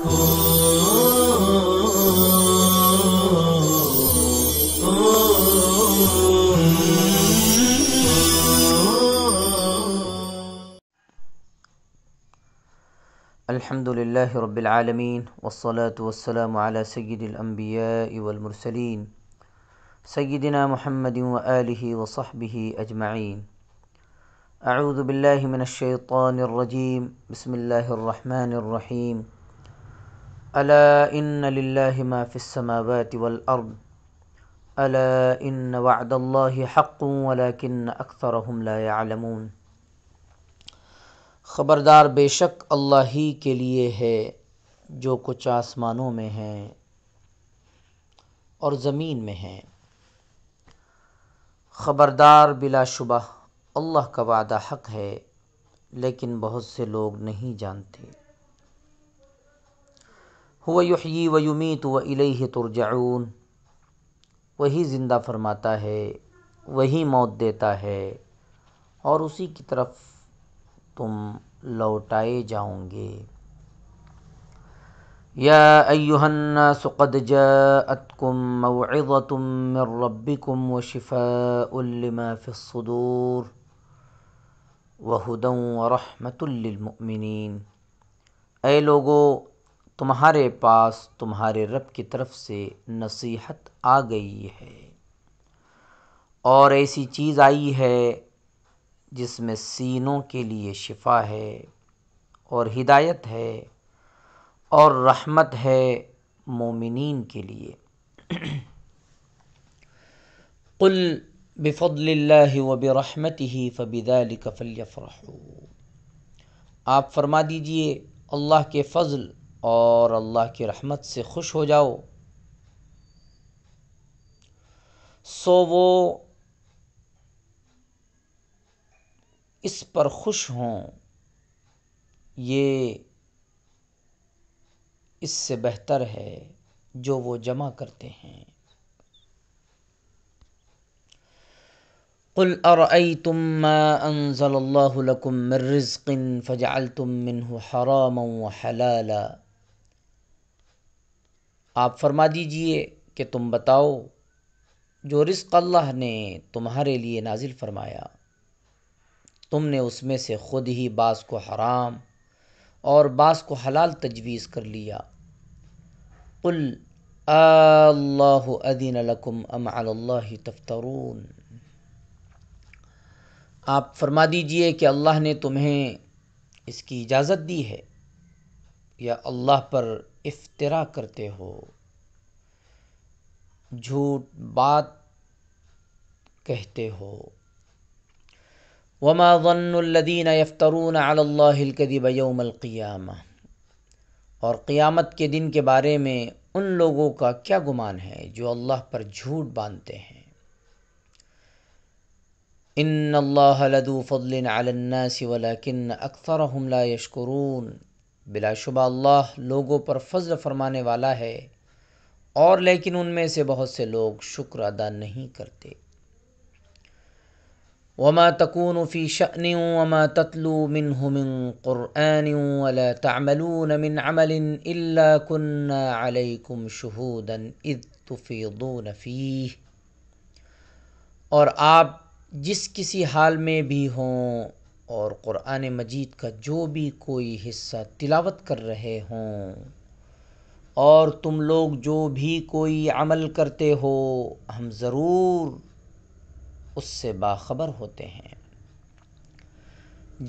الحمد للہ رب العالمین والصلاة والسلام علی سید الانبیاء والمرسلین سیدنا محمد وآلہ وصحبہ اجمعین۔ اعوذ باللہ من الشیطان الرجیم، بسم اللہ الرحمن الرحیم۔ الا ان للہ ما فی السماوات والارض الا ان وعد اللہ حق ولکن اکثرهم لا يعلمون۔ خبردار بے شک اللہ ہی کے لیے ہے جو کچھ آسمانوں میں ہے اور زمین میں ہے۔ خبردار بلا شبہ اللہ کا وعدہ حق ہے، لیکن بہت سے لوگ نہیں جانتے۔ هو یحیی و یمیت و الیہ ترجعون، وہی زندہ فرماتا ہے، وہی موت دیتا ہے اور اسی کی طرف تم لوٹائے جاؤں گے۔ یا ایہا الناس قد جاءتکم موعظۃ من ربکم وشفاء لما فی الصدور وہدی ورحمۃ للمؤمنین۔ اے لوگو، تمہارے پاس تمہارے رب کی طرف سے نصیحت آ گئی ہے اور ایسی چیز آئی ہے جس میں سینوں کے لیے شفا ہے اور ہدایت ہے اور رحمت ہے مومنین کے لیے۔ قل بفضل اللہ وبرحمتہ فبذلک فلیفرحوا، آپ فرما دیجئے اللہ کے فضل اور اللہ کی رحمت سے خوش ہو جاؤ، سو وہ اس پر خوش ہوں، یہ اس سے بہتر ہے جو وہ جمع کرتے ہیں۔ قل ارأیتم ما انزل اللہ لکم من رزق فجعلتم منہ حراما وحلالا، آپ فرما دیجئے کہ تم بتاؤ جو رزق اللہ نے تمہارے لیے نازل فرمایا، تم نے اس میں سے خود ہی بعض کو حرام اور بعض کو حلال تجویز کر لیا۔ قل اللہ اذن لکم ام علی اللہ تفترون، آپ فرما دیجئے کہ اللہ نے تمہیں اس کی اجازت دی ہے یا اللہ پر افترا کرتے ہو، جھوٹ بات کہتے ہو۔ وما ظن الذین یفترون علی اللہ الکذب یوم القیامہ، اور قیامت کے دن کے بارے میں ان لوگوں کا کیا گمان ہے جو اللہ پر جھوٹ باندھتے ہیں۔ ان اللہ لذو فضل علی الناس ولکن اکثرهم لا یشکرون، بلا شبہ اللہ لوگوں پر فضل فرمانے والا ہے اور لیکن ان میں سے بہت سے لوگ شکر ادا نہیں کرتے۔ وما تكون في شأن وما تتلو منه من قرآن ولا تعملون من عمل إلا كنا عليكم شهودا إذ تفيضون فيه، اور آپ جس کسی حال میں بھی ہوں اور قرآن مجید کا جو بھی کوئی حصہ تلاوت کر رہے ہوں اور تم لوگ جو بھی کوئی عمل کرتے ہو، ہم ضرور اس سے باخبر ہوتے ہیں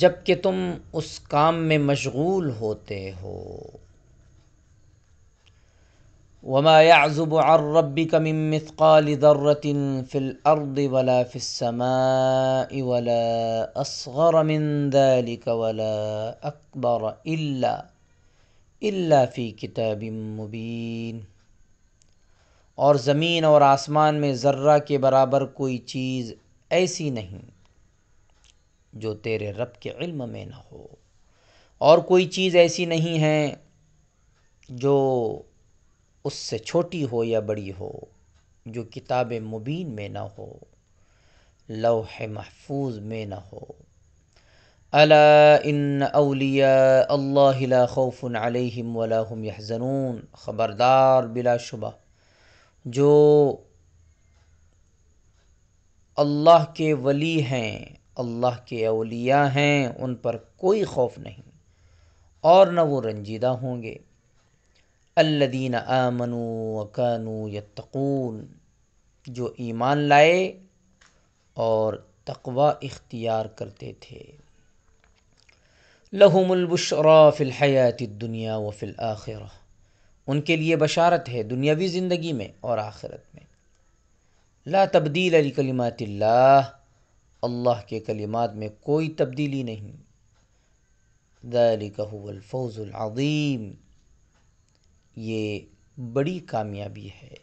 جب کہ تم اس کام میں مشغول ہوتے ہو۔ وما يعزب عن ربك من مثقال ذرة في الأرض ولا في السماء ولا أصغر من ذلك ولا أكبر إلا في كتاب مبين، اور زمین اور آسمان میں ذرہ کے برابر کوئی چیز ایسی نہیں جو تیرے رب کے علم میں نہ ہو، اور کوئی چیز ایسی نہیں ہے جو اس سے چھوٹی ہو یا بڑی ہو، جو کتاب مبین میں نہ ہو، لوح محفوظ میں نہ ہو۔ الا ان اولیاء اللہ لا خوف علیہم ولا هم یحزنون، خبردار بلا شبہ جو اللہ کے ولی ہیں، اللہ کے اولیاء ہیں، ان پر کوئی خوف نہیں اور نہ وہ رنجیدہ ہوں گے۔ الذین آمنوا وکانوا یتقون، جو ایمان لائے اور تقوی اختیار کرتے تھے۔ لہم البشری فی الحیاۃ الدنیا وفی الآخرہ، ان کے لیے بشارت ہے دنیاوی زندگی میں اور آخرت میں۔ لا تبدیل لکلمات اللہ، اللہ کے کلمات میں کوئی تبدیلی نہیں۔ ذالک هو الفوز العظیم، یہ بڑی کامیابی ہے۔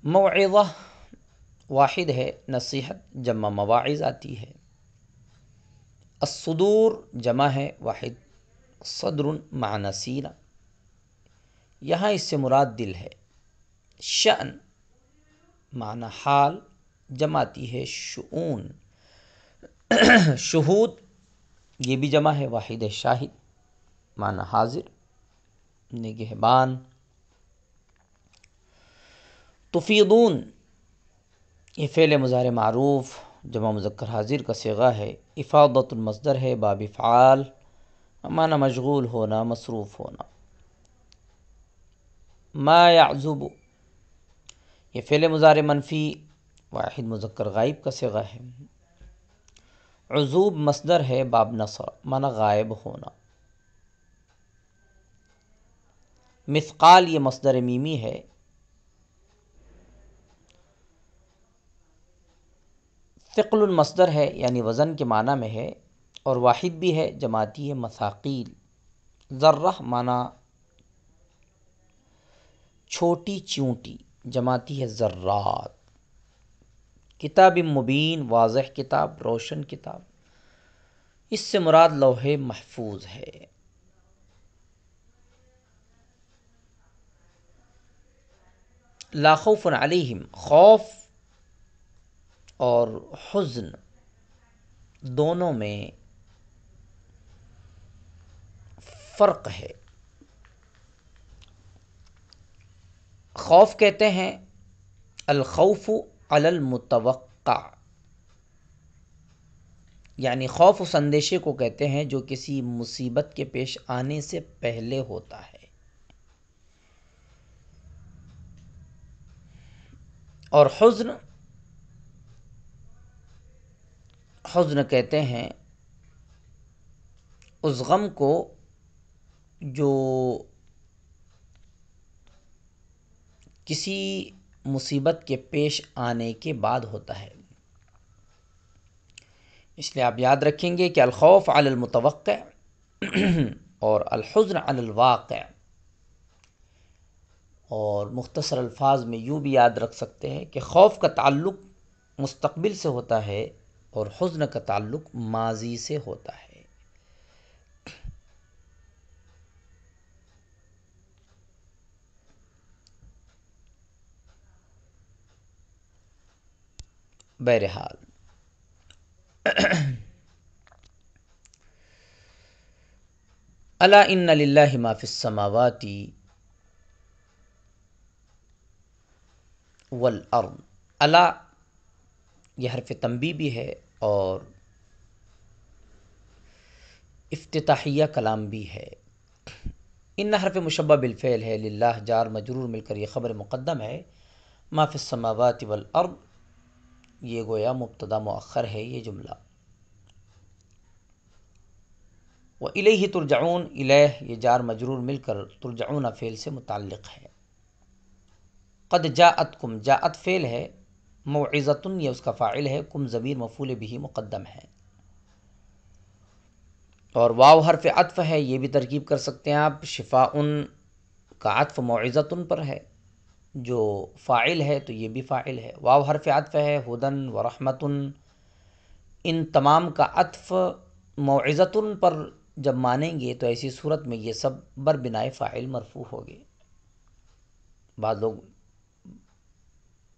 موعظہ واحد ہے، نصیحت جمع مواعظ آتی ہے۔ الصدور جمع ہے واحد، صدر معنی سینہ، یہاں اس سے مراد دل ہے۔ شأن معنی حال، جمع آتی ہے شؤون۔ شہود یہ بھی جمع ہے واحد ہے، شاہد معنی حاضر، نگہبان۔ تفیضون یہ فعل مضارع معروف جمع مذکر حاضر کا صیغہ ہے۔ افاضۃ المصدر ہے، باب افعال، معنی مشغول ہونا، مصروف ہونا۔ ما یعزب یہ فعل مضارع منفی واحد مذکر غائب کا صیغہ ہے۔ عزوب مصدر ہے، باب نصر، معنی غائب ہونا۔ مثقال یہ مصدر میمی ہے۔ ثقل مصدر ہے، یعنی وزن کے معنی میں ہے اور واحد بھی ہے، جماعتی ہے مثاقیل۔ ذرہ معنی چھوٹی چیونٹی، جماعتی ہے ذرات۔ کتاب مبین واضح کتاب، روشن کتاب، اس سے مراد لوح محفوظ ہے۔ لا خوف علیہم، خوف اور حزن دونوں میں فرق ہے۔ خوف کہتے ہیں الخوف علی المتوقع، یعنی خوف اس اندیشے کو کہتے ہیں جو کسی مصیبت کے پیش آنے سے پہلے ہوتا ہے۔ اور حزن کہتے ہیں اس غم کو جو کسی مصیبت کے پیش آنے کے بعد ہوتا ہے۔ اس لیے آپ یاد رکھیں گے کہ الخوف علی المتوقع اور الحزن علی الواقع، اور مختصر الفاظ میں یوں بھی یاد رکھ سکتے ہیں کہ خوف کا تعلق مستقبل سے ہوتا ہے اور حزن کا تعلق ماضی سے ہوتا ہے۔ بہرحال الا ان للہ ما فی السماوات والارض، الا یہ حرف تنبیہ بھی ہے اور افتتاحیہ کلام بھی ہے۔ ان حرف مشبہ بالفعل ہے، للہ جار مجرور مل کر یہ خبر مقدم ہے۔ ما فی السماوات والارض یہ گویا مبتدا مؤخر ہے یہ جملہ۔ وَإِلَيْهِ ترجعون، الیہ یہ جار مجرور مل کر ترجعون فعل سے متعلق ہے۔ قد جاءتکم، جاءت فعل ہے، موعظۃ یہ اس کا فاعل ہے، کم ضمیر مفعول بہ مقدم ہے، اور واو حرف عطف ہے، یہ بھی ترکیب کر سکتے ہیں آپ۔ شفاء کا عطف موعظۃ پر ہے جو فاعل ہے تو یہ بھی فاعل ہے۔ واو حرف عطف ہے، ہدن و رحمت، ان تمام کا عطف موعظۃ پر جب مانیں گے تو ایسی صورت میں یہ سب بربنائے فاعل مرفوع ہوگے۔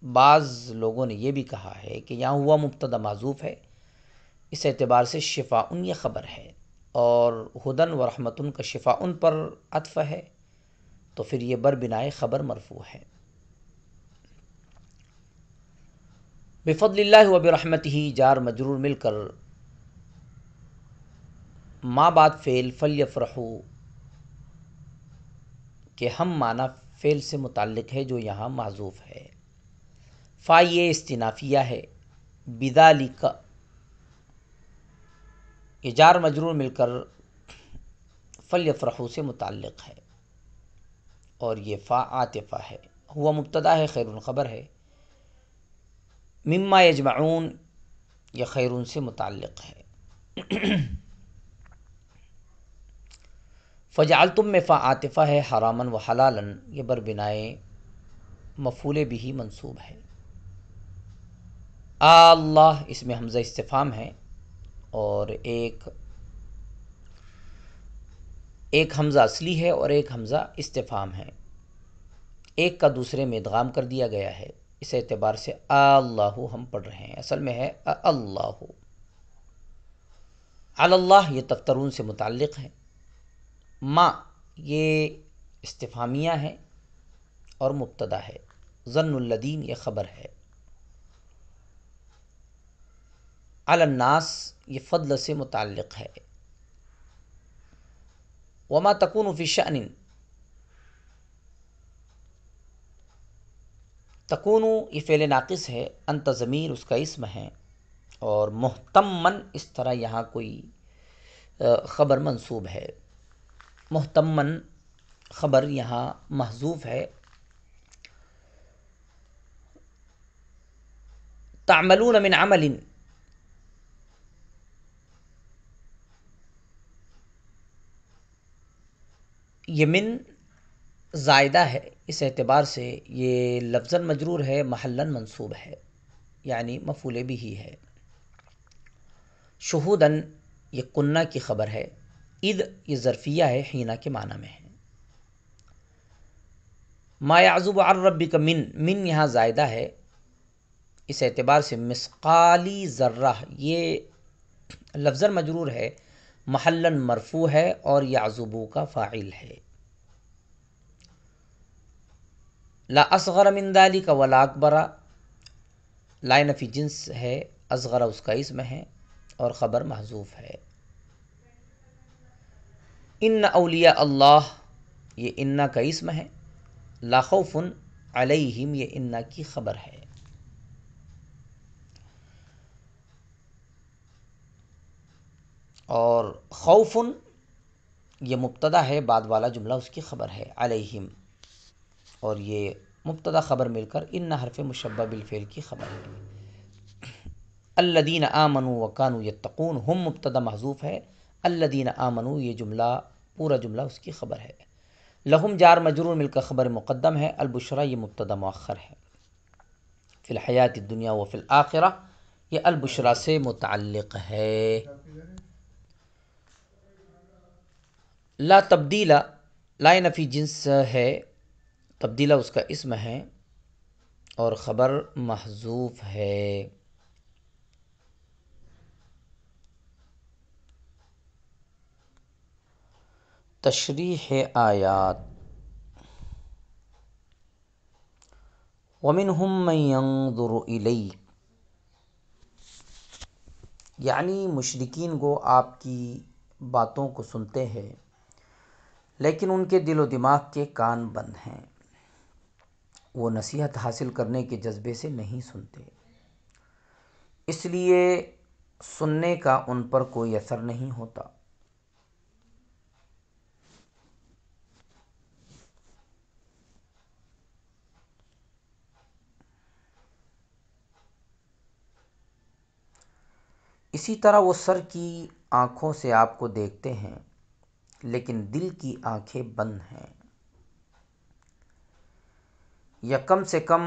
بعض لوگوں نے یہ بھی کہا ہے کہ یہاں ہوا مبتدا معذوف ہے، اس اعتبار سے شفاء یہ خبر ہے، اور ہدن و رحمتن کا شفاء پر عطف ہے، تو پھر یہ بربنائے خبر مرفوع ہے۔ بفضل اللہ و برحمتہ جار مجرور مل کر ما بعد فعل فلیفرحو کہ ہم معنی فعل سے متعلق ہے جو یہاں معذوف ہے۔ فا یہ استنافیہ ہے، بذالک یہ جار مجرور مل کر فلیفرحو سے متعلق ہے، اور یہ فا عاطفہ ہے، ہوا مبتدا ہے، خیر خبر ہے، مما یجمعون یہ خیرون سے متعلق ہے۔ فجعلتم میں فا عاطفہ ہے، حرامن و حلالن یہ بربنائے مفعول بھی منصوب ہے۔ اللہ اس میں حمزہ استفہام ہے، اور ایک حمزہ اصلی ہے اور ایک حمزہ استفہام ہے، ایک کا دوسرے میں ادغام کر دیا گیا ہے، اس اعتبار سے اللہ ہم پڑھ رہے ہیں، اصل میں ہے اللہ۔ علی اللہ یہ تفترون سے متعلق ہے، ما یہ استفہامیہ ہے اور مبتدا ہے، ظن الذین یہ خبر ہے، علی الناس یہ فضل سے متعلق ہے، وما تکون فی شأن تکون یہ فعل ناقص ہے، انت ضمیر اس کا اسم ہے، اور محتمن اس طرح یہاں کوئی خبر منصوب ہے، محتمن خبر یہاں محذوف ہے۔ تعملون من عمل یہ من زائدہ ہے، اس اعتبار سے یہ لفظاً مجرور ہے، محلاً منصوب ہے، یعنی مفعول بھی ہے۔ شہوداً یہ کنہ کی خبر ہے، اذ یہ ظرفیہ ہے، حینہ کے معنی میں ہے۔ ما یعزب عن ربک من یہاں زائدہ ہے، اس اعتبار سے مثقالی ذرہ یہ لفظاً مجرور ہے، محلاً مرفوع ہے، اور یعزبو کا فاعل ہے۔ لا اصغر من ذلک ولا اکبر لا نفی جنس ہے، اصغر اس کا اسم ہے اور خبر محذوف ہے۔ ان اولیاء اللہ یہ ان کا اسم ہے، لا خوف علیہم یہ ان کی خبر ہے۔ اور خوف یہ مبتدا ہے، بعد والا جملہ اس کی خبر ہے، علیہم، اور یہ مبتدا خبر مل کر ان حرف مشبہ بالفعل کی خبر ہے۔ الذین آمنوا وکانوا یتقون ہم مبتدا محذوف ہے، الذین آمنوا یہ جملہ پورا جملہ اس کی خبر ہے۔ لہم جار مجرور مل کر خبر مقدم ہے، البشریٰ یہ مبتدا مؤخر ہے۔ فی الحیات الدنیا و فی الآخرہ یہ البشریٰ سے متعلق ہے۔ لا تبدیل لا نفی جنس ہے، تبدیلہ اس کا اسم ہے اور خبر محذوف ہے۔ تشریح آیات وَمِنْهُمْ مَنْ يَنْظُرُ إِلَيْكَ یعنی مشرکین کو آپ کی باتوں کو سنتے ہیں لیکن ان کے دل و دماغ کے کان بند ہیں، وہ نصیحت حاصل کرنے کے جذبے سے نہیں سنتے، اس لیے سننے کا ان پر کوئی اثر نہیں ہوتا۔ اسی طرح وہ سر کی آنکھوں سے آپ کو دیکھتے ہیں لیکن دل کی آنکھیں بند ہیں، یا کم سے کم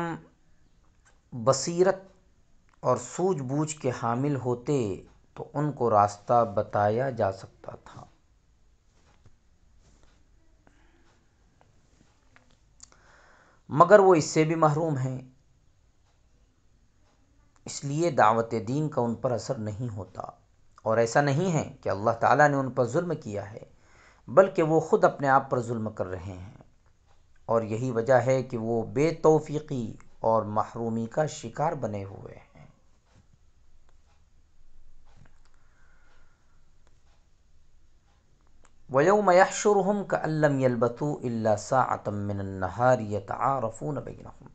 بصیرت اور سوجھ بوجھ کے حامل ہوتے تو ان کو راستہ بتایا جا سکتا تھا۔ مگر وہ اس سے بھی محروم ہیں، اس لیے دعوت دین کا ان پر اثر نہیں ہوتا۔ اور ایسا نہیں ہے کہ اللہ تعالیٰ نے ان پر ظلم کیا ہے، بلکہ وہ خود اپنے آپ پر ظلم کر رہے ہیں، اور یہی وجہ ہے کہ وہ بے توفیقی اور محرومی کا شکار بنے ہوئے ہیں۔ وَيَوْمَ يَحْشُرُهُمْ كَأَن لَّمْ يَلْبَثُوا إِلَّا سَاعَةً مِّنَ النَّهَارِ يَتَعَارَفُونَ بَيْنَهُمْ،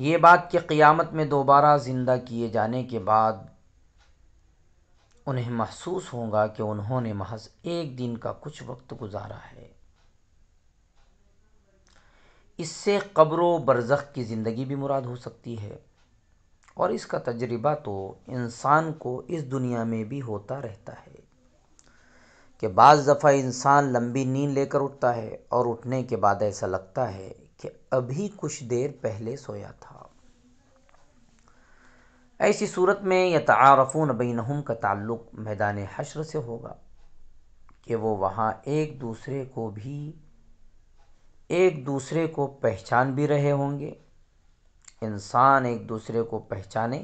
یہ بات کہ قیامت میں دوبارہ زندہ کیے جانے کے بعد انہیں محسوس ہوگا کہ انہوں نے محض ایک دن کا کچھ وقت گزارا ہے۔ اس سے قبر و برزخ کی زندگی بھی مراد ہو سکتی ہے، اور اس کا تجربہ تو انسان کو اس دنیا میں بھی ہوتا رہتا ہے کہ بعض دفعہ انسان لمبی نیند لے کر اٹھتا ہے اور اٹھنے کے بعد ایسا لگتا ہے کہ ابھی کچھ دیر پہلے سویا تھا۔ ایسی صورت میں یتعارفون بینہم کا تعلق میدان حشر سے ہوگا کہ وہ وہاں ایک دوسرے کو پہچان بھی رہے ہوں گے۔ انسان ایک دوسرے کو پہچانے،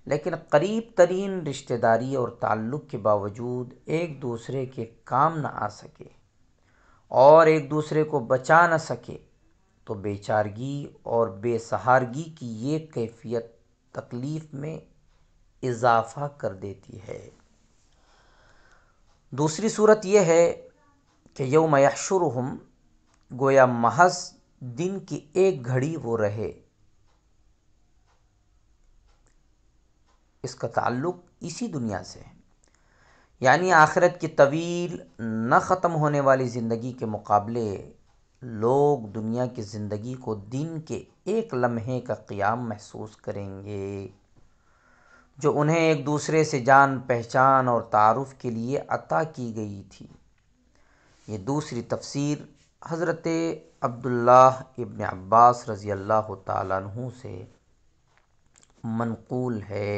لیکن قریب ترین رشتہ داری اور تعلق کے باوجود ایک دوسرے کے کام نہ آ سکے اور ایک دوسرے کو بچا نہ سکے تو بے چارگی اور بے سہارگی کی یہ کیفیت تکلیف میں اضافہ کر دیتی ہے۔ دوسری صورت یہ ہے کہ یوم یحشرہم، گویا محض دن کی ایک گھڑی وہ رہے، اس کا تعلق اسی دنیا سے ہے، یعنی آخرت کی طویل نہ ختم ہونے والی زندگی کے مقابلے لوگ دنیا کی زندگی کو دن کے ایک لمحے کا قیام محسوس کریں گے جو انہیں ایک دوسرے سے جان پہچان اور تعارف کے لیے عطا کی گئی تھی۔ یہ دوسری تفسیر حضرت عبداللہ ابن عباس رضی اللہ تعالیٰ عنہ سے منقول ہے۔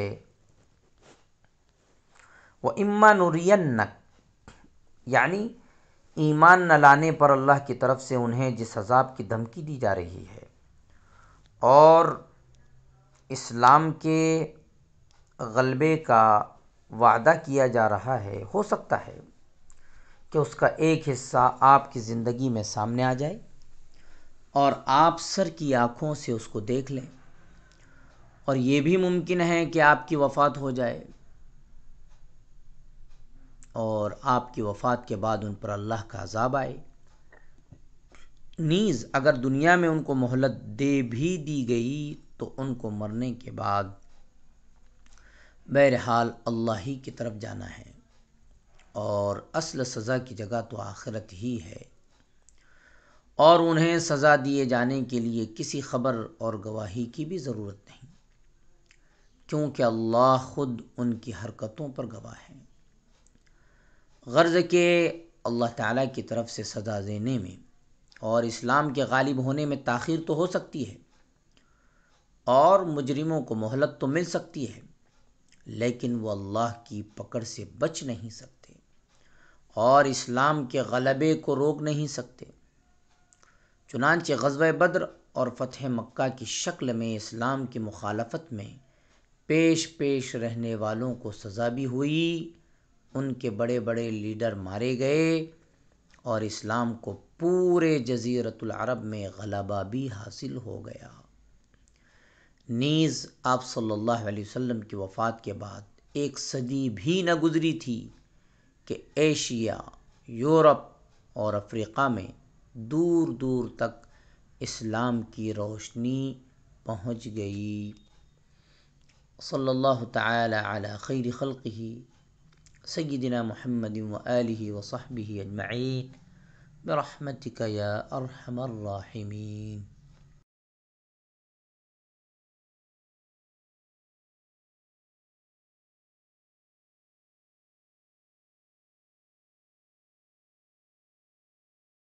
وَإِمَّا نُرِيَنَّكَ، یعنی ایمان نہ لانے پر اللہ کی طرف سے انہیں جس عذاب کی دھمکی دی جا رہی ہے اور اسلام کے غلبے کا وعدہ کیا جا رہا ہے، ہو سکتا ہے کہ اس کا ایک حصہ آپ کی زندگی میں سامنے آ جائے اور آپ سر کی آنکھوں سے اس کو دیکھ لیں، اور یہ بھی ممکن ہے کہ آپ کی وفات ہو جائے اور آپ کی وفات کے بعد ان پر اللہ کا عذاب آئے۔ نیز اگر دنیا میں ان کو مہلت دے بھی دی گئی تو ان کو مرنے کے بعد بہرحال اللہ ہی کی طرف جانا ہے، اور اصل سزا کی جگہ تو آخرت ہی ہے، اور انہیں سزا دیے جانے کے لیے کسی خبر اور گواہی کی بھی ضرورت نہیں، کیونکہ اللہ خود ان کی حرکتوں پر گواہ ہے۔ غرض کہ اللہ تعالیٰ کی طرف سے سزا دینے میں اور اسلام کے غالب ہونے میں تاخیر تو ہو سکتی ہے، اور مجرموں کو مہلت تو مل سکتی ہے، لیکن وہ اللہ کی پکڑ سے بچ نہیں سکتے اور اسلام کے غلبے کو روک نہیں سکتے۔ چنانچہ غزوہ بدر اور فتح مکہ کی شکل میں اسلام کی مخالفت میں پیش رہنے والوں کو سزا بھی ہوئی، ان کے بڑے بڑے لیڈر مارے گئے، اور اسلام کو پورے جزیرۃ العرب میں غلبہ بھی حاصل ہو گیا۔ نیز آپ صلی اللہ علیہ وسلم کی وفات کے بعد ایک صدی بھی نہ گزری تھی کہ ایشیا، یورپ اور افریقہ میں دور دور تک اسلام کی روشنی پہنچ گئی۔ صلی اللہ تعالی علی خیر خلقہ سیدنا محمد وآلہ وصحبہ اجمعین برحمتک یا ارحم الراحمین۔